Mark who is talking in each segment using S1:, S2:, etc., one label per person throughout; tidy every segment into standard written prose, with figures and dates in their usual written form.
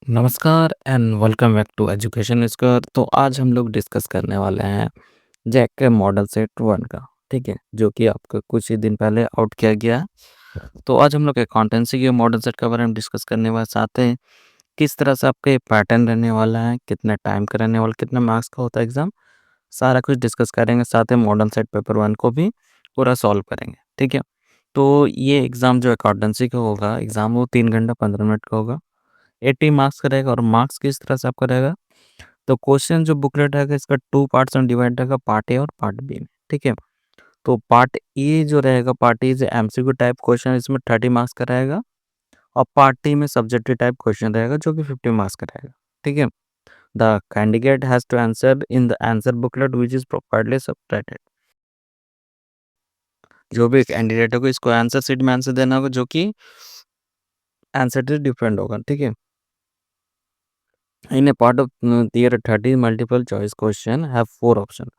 S1: नमस्कार and welcome back to education square. तो आज हम लोग डिस्कस करने वाले हैं जैक के मॉडल सेट वन का। ठीक है, जो कि आपको कुछ ही दिन पहले आउट किया गया है। तो आज हम लोग अकाउंटेंसी के मॉडल सेट के बारे में डिस्कस करने वाले चाहते हैं किस तरह से आपका ये पैटर्न रहने वाला है, कितने टाइम का रहने वाला, कितना मार्क्स का होता है एग्ज़ाम, सारा कुछ डिस्कस करेंगे। साथ ही मॉडल सेट पेपर वन को भी पूरा सॉल्व करेंगे। ठीक है, तो ये एग्ज़ाम जो अकाउंटेंसी का होगा एग्ज़ाम, वो 3 घंटा 15 मिनट का होगा। 80 मार्क्स का रहेगा। और मार्क्स किस तरह से आपका रहेगा, तो क्वेश्चन जो बुकलेट रहेगा इसका 2 पार्ट्स में डिवाइड रहेगा, पार्ट ए और पार्ट बी में। ठीक है, तो पार्ट ए जो रहेगा, पार्ट ए जो एमसीक्यू टाइप क्वेश्चन, इसमें 30 मार्क्स का रहेगा। और पार्ट टी में सब्जेक्टिव टाइप क्वेश्चन रहेगा जो कि 50 मार्क्स का रहेगा। ठीक है, the candidate has to answer in the answer booklet which is properly separated. जो भी कैंडिडेट होगा इसको आंसर शीट में आंसर देना होगा जो कि आंसर से डिफरेंट होगा। ठीक है, in a part of their 30 multiple choice question have 4 option।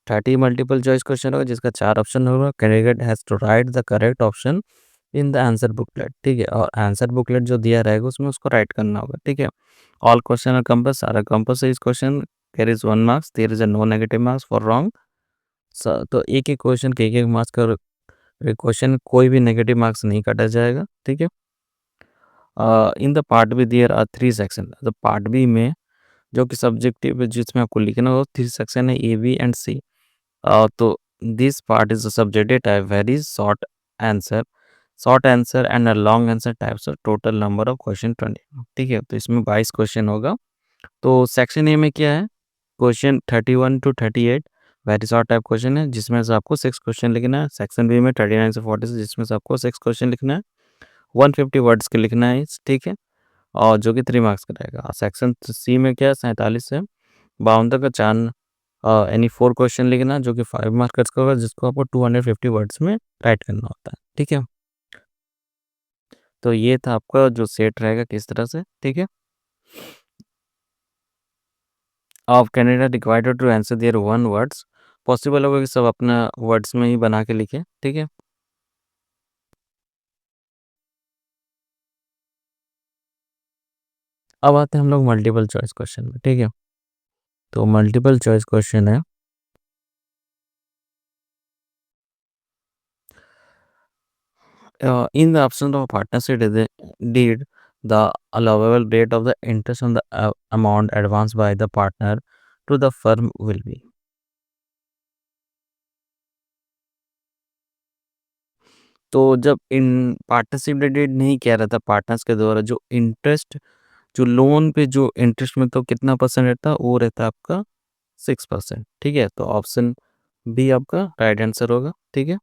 S1: 30 multiple choice question होगा जिसका 4 ऑप्शन होगा। Candidate has to write the correct option in the answer booklet. ठीक है, और आंसर बुकलेट जो दिया रहेगा उसमें उसको राइट करना होगा। ठीक है, ऑल क्वेश्चन आर कंपस, सारा कंपस है इस क्वेश्चन। There is 1 marks, there is a no negative marks for wrong. तो एक एक क्वेश्चन के एक मार्क्स का क्वेश्चन, कोई भी नेगेटिव मार्क्स नहीं काटा जाएगा। ठीक है, in the part B there are 3 section. तो पार्ट बी में जो कि सब्जेक्टिव जिसमें आपको लिखना हो 3 सेक्शन है, ए बी एंड सी। तो this part is subjective type, very short answer and a long answer types, of total number of question 20। ठीक है, तो इसमें 22 क्वेश्चन होगा। तो सेक्शन ए में क्या है, question 31 to 38 very short type question है जिसमें से आपको 6 क्वेश्चन लिखना है। सेक्शन बी में 39 से 40 जिसमें से आपको 6 क्वेश्चन लिखना है, 150 वर्ड्स के लिखना है। ठीक है, और जो कि 3 मार्क्स का रहेगा। सेक्शन सी में क्या है, 47 से 52 तक का चार एनी 4 क्वेश्चन लिखना जो कि 5 मार्क्स का होगा, जिसको आपको 250 वर्ड्स में राइट करना होता है। ठीक है, तो ये था आपका जो सेट रहेगा किस तरह से। ठीक है, of candidate required to answer their one words. Possible होगा कि सब अपना वर्ड्स में ही बना के लिखे। ठीक है, अब आते हैं हम लोग मल्टीपल चॉइस क्वेश्चन में। ठीक है, तो मल्टीपल चॉइस क्वेश्चन है, in the absence of a partnership deed, the allowable rate of the interest on the amount advanced by the partner to the firm will be। तो जब in partnership date नहीं किया रहता partners के द्वारा, जो interest, जो लोन पे जो इंटरेस्ट में तो कितना परसेंट रहता है, वो रहता है आपका 6%। ठीक है, तो ऑप्शन बी आपका राइट आंसर होगा। ठीक है,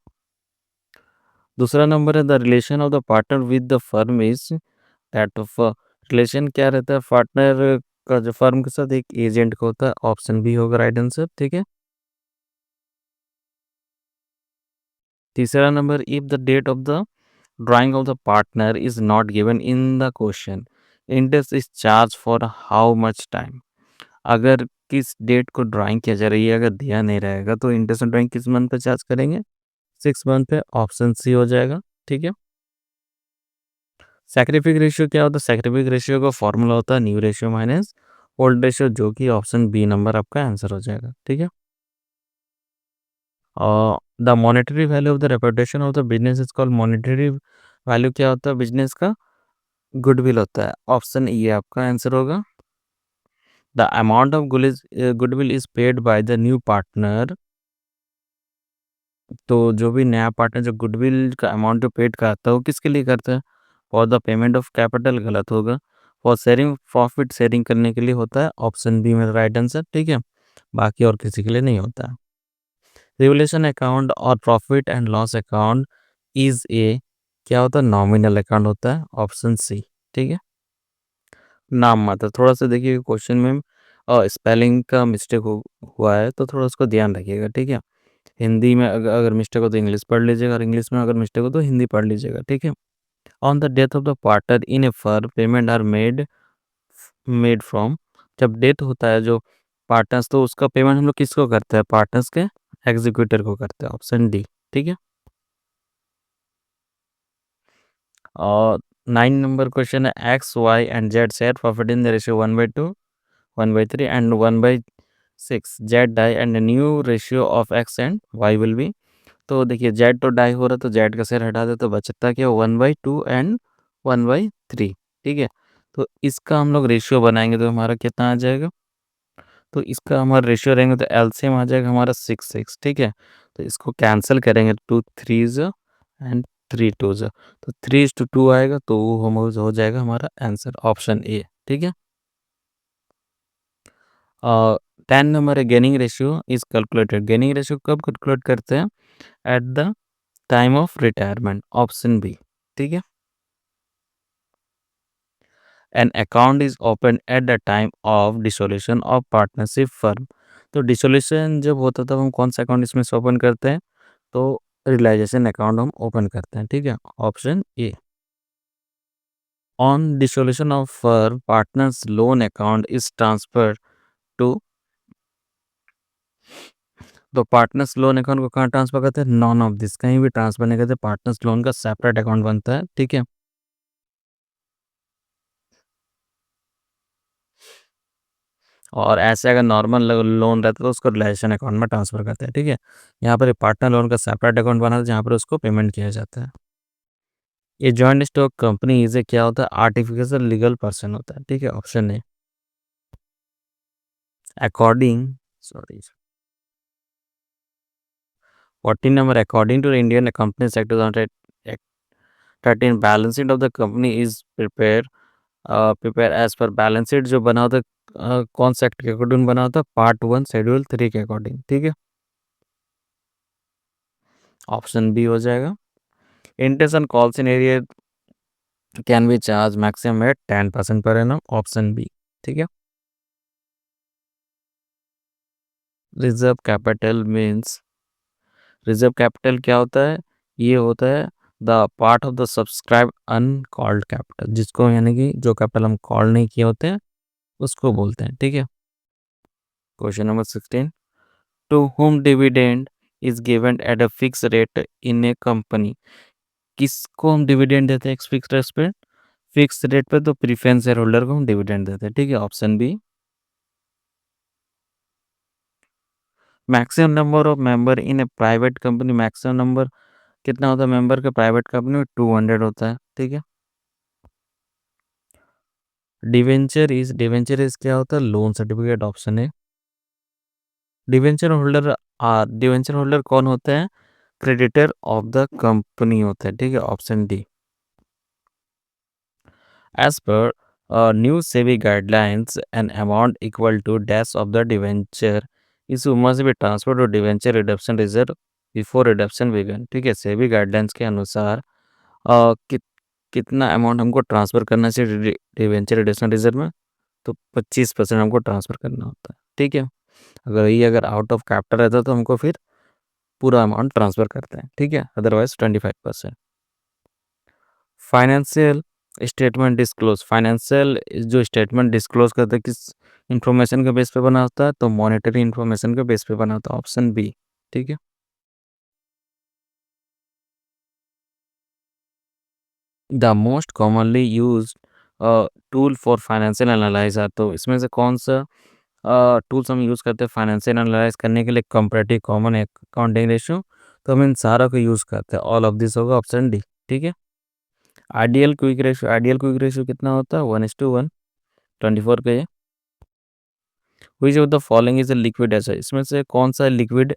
S1: दूसरा नंबर है, the relation of the partner with the firm is that of. Relation क्या रहता है पार्टनर का जो फर्म के साथ, एक एजेंट का होता है। ऑप्शन बी होगा राइट आंसर। ठीक है, तीसरा नंबर, if the date of the drawing of the partner is not given in the question, interest is charge for how much time. अगर किस डेट को ड्राइंग किया जा रही है अगर दिया नहीं रहेगा तो इंटरेस्ट ड्राइंग किस मंथ पे चार्ज करेंगे, 6 मंथ पे। ऑप्शन सी हो जाएगा। ठीक है, सैक्रिफिक रेशियो क्या होता है, सैक्रिफिक रेशियो का फॉर्मूला होता है new ratio minus old ratio, जो कि ऑप्शन बी नंबर आपका आंसर हो जाएगा। ठीक है, और the monetary value of the reputation of the business is called. Monetary value क्या होता है बिजनेस का, गुडविल होता है। ऑप्शन ई आपका आंसर होगा। The amount of goodwill is paid by the new partner. तो जो भी नया पार्टनर जो गुडविल का अमाउंट जो पेड करता है वो किसके लिए करता है, for the payment of capital गलत होगा, फॉर शेयरिंग प्रॉफिट शेयरिंग करने के लिए होता है। ऑप्शन बी में राइट आंसर। ठीक है, बाकी और किसी के लिए नहीं होता है। रिवलेशन अकाउंट और profit and loss account is A, क्या होता है, नॉमिनल अकाउंट होता है। Option C. ठीक है, नाम मात्र, थोड़ा सा देखिए क्वेश्चन में स्पेलिंग का मिस्टेक हुआ है तो थोड़ा उसको ध्यान रखिएगा। ठीक है, हिंदी में अगर मिस्टेक हो तो इंग्लिश पढ़ लीजिएगा, और इंग्लिश में अगर मिस्टेक हो तो हिंदी पढ़ लीजिएगा। ठीक है, on the death of the partner in a firm payment are made made from. जब डेथ होता है जो पार्टनर्स, तो उसका पेमेंट हम लोग किसको करते हैं, पार्टनर्स के एग्जीक्यूटर को करते हैं। Option D. ठीक है, और 9 नंबर क्वेश्चन है, X Y and Z share profit in the ratio 1/2, 1/3 and 1/6, Z die and new ratio of X and Y will be. तो देखिए जेड तो डाई हो रहा है, तो जेड का शेयर हटा दे तो बचता क्या, 1/2 एंड 1/3। ठीक है, तो इसका हम लोग रेशियो बनाएंगे तो हमारा कितना आ जाएगा, तो इसका हमारा रेशियो रहेंगे तो एलसीएम आ जाएगा हमारा 6 ठीक है। तो इसको कैंसिल करेंगे, 2 3s एंड 3 2s, तो 3:2 आएगा, तो वो हो जाएगा हमारा आंसर ऑप्शन ए। ठीक है। 10 नंबर है, gaining ratio is calculated. Gaining ratio कब कैलकुलेट करते हैं, at the time of retirement, option B. ठीक है। An account is open at the time of dissolution of partnership firm. तो डिसोल्यूशन जब होता था हम कौन सा अकाउंट इसमें से ओपन करते हैं, तो रियलाइजेशन अकाउंट हम ओपन करते हैं। ठीक है, option A. On dissolution of firm partners loan account is transfer to, तो पार्टनर्स लोन अकाउंट को कहाँ ट्रांसफर करते हैं, नॉन ऑफ दिस, कहीं भी ट्रांसफर नहीं करते, पार्टनर्स लोन का सेपरेट अकाउंट बनता है। ठीक है। और ऐसे अगर नॉर्मल लोन रहता है तो उसको रिलेशन अकाउंट में ट्रांसफर करते हैं। ठीक है, यहाँ पर पार्टनर लोन का सेपरेट अकाउंट बना है जहाँ पर उसको पेमेंट किया जाता है। ये जॉइंट स्टॉक कंपनी इसे क्या होता है, आर्टिफिशियल लीगल पर्सन होता है। ठीक है, option A. According, sorry, 14 number, according to Indian companies act 2013, balance sheet of the company is prepare as per balance sheet जो बना होता है कौन से एक्ट के अकॉर्डिंग बना होता है, पार्ट 1 शेड्यूल 3 के अकॉर्डिंग। ठीक है, ऑप्शन बी हो जाएगा। Interest on calls in arrear can be charge maximum at 10% per annum, option B. ठीक है। Reserve capital means, reserve capital क्या होता है, ये होता है the part of the subscribe uncalled capital, जिसको यानी कि जो कैपिटल हम कॉल नहीं किए होते हैं उसको बोलते हैं। ठीक है। Question number 16, to whom dividend is given at a fix rate in a company. किसको हम डिविडेंड देते हैं फिक्स रेट पे, फिक्स रेट पे, तो प्रीफरेंस शेयर होल्डर को हम डिविडेंड देते हैं। ठीक है, option B. Maximum number of member in a private company, maximum number कितना होता है मेंबर के प्राइवेट कंपनी में, 200 होता है। ठीक है। डिवेंचर इज क्या होता है, लोन सर्टिफिकेट, ऑप्शन है। डिवेंचर होल्डर, डिवेंचर होल्डर कौन होते हैं, क्रेडिटर ऑफ द कंपनी होते हैं। ठीक है, option D. As per new SEBI guidelines an amount equal to dash of the debenture is उम्र से भी transfer to debenture redemption reserve before redemption began. ठीक है, सेबी गाइडलाइंस के अनुसार कितना अमाउंट हमको ट्रांसफ़र करना चाहिए डिवेंचर रिडम्पशन रिजर्व में, तो 25% हमको ट्रांसफ़र करना होता है। ठीक है, अगर आउट ऑफ कैपिटल रहता है तो हमको फिर पूरा अमाउंट ट्रांसफ़र करते हैं। ठीक है, otherwise 25%। Financial statement disclose, financial जो स्टेटमेंट डिस्क्लोज करते हैं किस इंफॉर्मेशन के बेस पे बना होता है, तो मॉनेटरी इंफॉर्मेशन के बेस पे बना होता है, ऑप्शन बी। ठीक है। The most commonly use tool for financial analyser, तो इसमें से कौन सा टूल्स हम यूज़ करते हैं फाइनेंशियल एनालाइज करने के लिए, कंपैरेटिव कॉमन अकाउंटिंग रेशियो, तो हम इन सारा को यूज़ करते हैं, ऑल ऑफ दिस होगा ऑप्शन डी। ठीक है। आइडियल क्विक रेशियो कितना होता है, 1:1, 24 का ये। विच of the following is a liquid asset, इसमें से कौन सा लिक्विड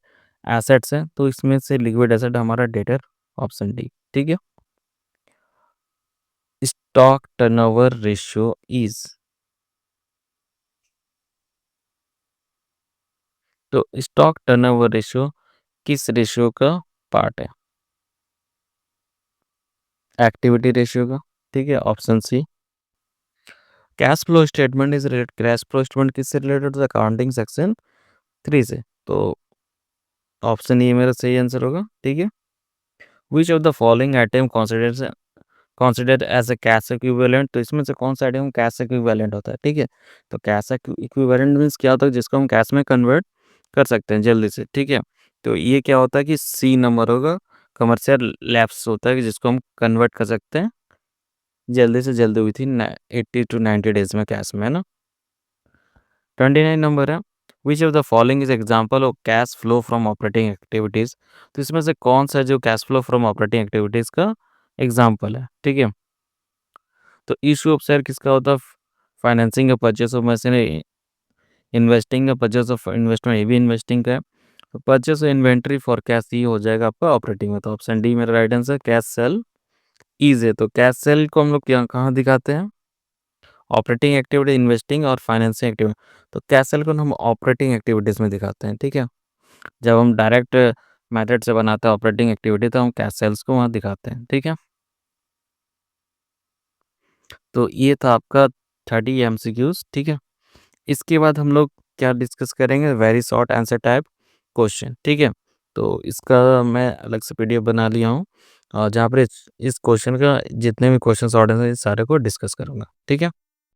S1: एसेट्स है, तो इसमें से लिक्विड एसेट हमारा डेटर, ऑप्शन डी। ठीक है। स्टॉक टर्नओवर रेशियो इज, तो स्टॉक टर्नओवर रेशियो किस रेशियो का पार्ट है, एक्टिविटी रेशियो का। ठीक है, option C. Cash flow statement is related, cash flow statement किससे रिलेटेड होता है, अकाउंटिंग सेक्शन 3 से, तो ऑप्शन ये मेरा सही आंसर होगा। ठीक है। Which of the following item considered as a cash equivalent, तो इसमें से कौन सा आइटम कैश इक्विवेलेंट होता है। ठीक है, तो कैश इक्विवेलेंट मीन्स क्या होता है, जिसको हम कैश में कन्वर्ट कर सकते हैं जल्दी से। ठीक है, तो ये क्या होता है कि सी नंबर होगा, कमर्शियल लैप्स होता है कि जिसको हम कन्वर्ट कर सकते हैं जल्दी से जल्दी हुई थी 80 टू 90 डेज में कैश में, है ना। 29 नंबर है, which of the following is example of cash flow from operating activities. तो इसमें से कौन सा जो cash flow from operating activities का एग्जाम्पल है, ठीक है। तो इशू ऑफ शेयर किसका होता है, फाइनेंसिंग या परचेस ऑफ मशीनरी, इन्वेस्टिंग या परचेस ऑफ इन्वेस्टमेंट, ये भी इन्वेस्टिंग का है। तो purchase of inventory for cash, ये हो जाएगा आपका ऑपरेटिंग में। तो ऑप्शन डी मेरा right answer, cash sale is है। तो कैश सेल को हम लोग कहाँ दिखाते हैं, ऑपरेटिंग एक्टिविटी, इन्वेस्टिंग और फाइनेंसिंग एक्टिविटी। तो कैश सेल को हम ऑपरेटिंग एक्टिविटीज़ में दिखाते हैं, ठीक है। जब हम डायरेक्ट मेथड से बनाते हैं ऑपरेटिंग एक्टिविटी, तो हम कैश सेल्स को वहाँ दिखाते हैं, ठीक है। तो ये था आपका 30 एमसीक्यूज, ठीक है। इसके बाद हम लोग क्या डिस्कस करेंगे, very short answer type question, ठीक है। तो इसका मैं अलग से पीडीएफ बना लिया हूँ, और जहाँ पर इस क्वेश्चन का जितने भी क्वेश्चन शॉर्ट आंसर, सारे को डिस्कस करूँगा, ठीक है।